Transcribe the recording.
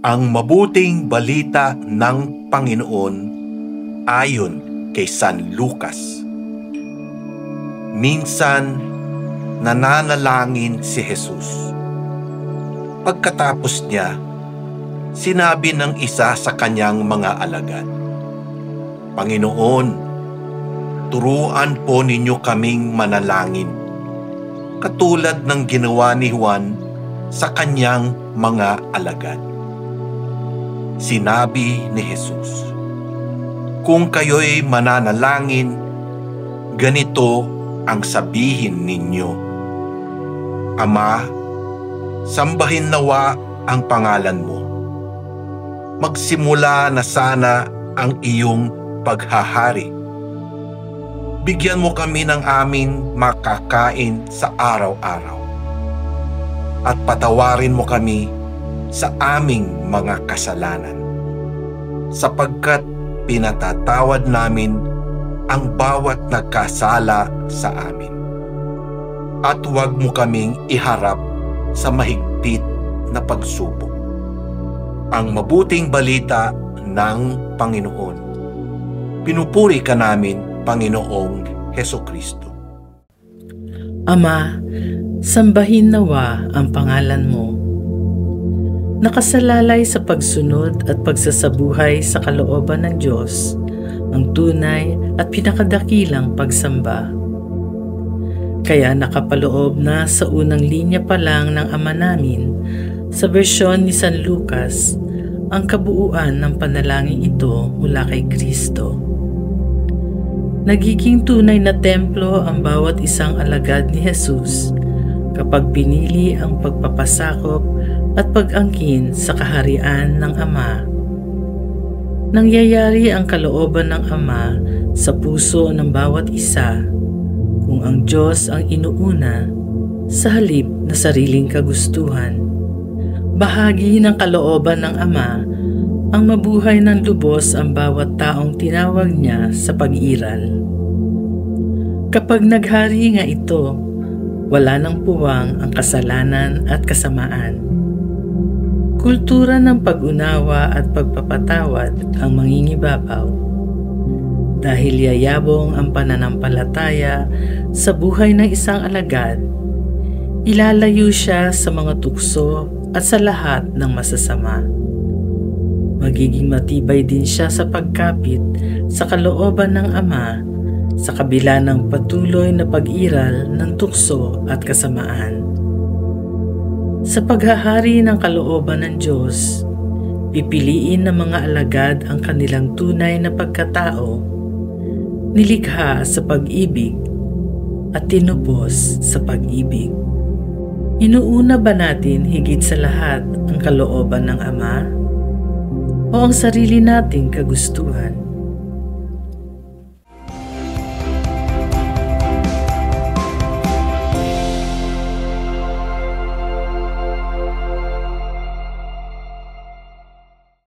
Ang mabuting balita ng Panginoon ayon kay San Lucas. Minsan, nananalangin si Jesus. Pagkatapos niya, sinabi ng isa sa kanyang mga alagad, "Panginoon, turuan po ninyo kaming manalangin, katulad ng ginawa ni Juan sa kanyang mga alagad." Sinabi ni Jesus, "Kung kayo'y mananalangin, ganito ang sabihin ninyo: Ama, sambahin nawa ang pangalan mo. Magsimula na sana ang iyong paghahari. Bigyan mo kami ng aming makakain sa araw-araw. At patawarin mo kami sa aming mga kasalanan, sapagkat pinatatawad namin ang bawat nagkasala sa amin. At huwag mo kaming iharap sa mahigpit na pagsubok." Ang mabuting balita ng Panginoon. Pinupuri ka namin, Panginoong Hesukristo. Ama, sambahin nawa ang pangalan mo. Nakasalalay sa pagsunod at pagsasabuhay sa kalooban ng Diyos, ang tunay at pinakadakilang pagsamba. Kaya nakapaloob na sa unang linya pa lang ng Ama namin, sa bersyon ni San Lucas, ang kabuuan ng panalangin ito mula kay Kristo. Nagiging tunay na templo ang bawat isang alagad ni Jesus kapag pinili ang pagpapasakop at pag-angkin sa kaharian ng Ama. Nangyayari ang kalooban ng Ama sa puso ng bawat isa kung ang Diyos ang inuuna sa halip na sariling kagustuhan. Bahagi ng kalooban ng Ama ang mabuhay ng lubos ang bawat taong tinawag niya sa pag-iral. Kapag naghari nga ito, wala nang puwang ang kasalanan at kasamaan. Kultura ng pag-unawa at pagpapatawad ang mangingibabaw. Dahil yayabong ang pananampalataya sa buhay ng isang alagad, ilalayo siya sa mga tukso at sa lahat ng masasama. Magiging matibay din siya sa pagkapit sa kalooban ng Ama sa kabila ng patuloy na pag-iral ng tukso at kasamaan. Sa paghahari ng kalooban ng Diyos, pipiliin ng mga alagad ang kanilang tunay na pagkatao, nilikha sa pag-ibig at tinubos sa pag-ibig. Inuuna ba natin higit sa lahat ang kalooban ng Ama o ang sarili nating kagustuhan?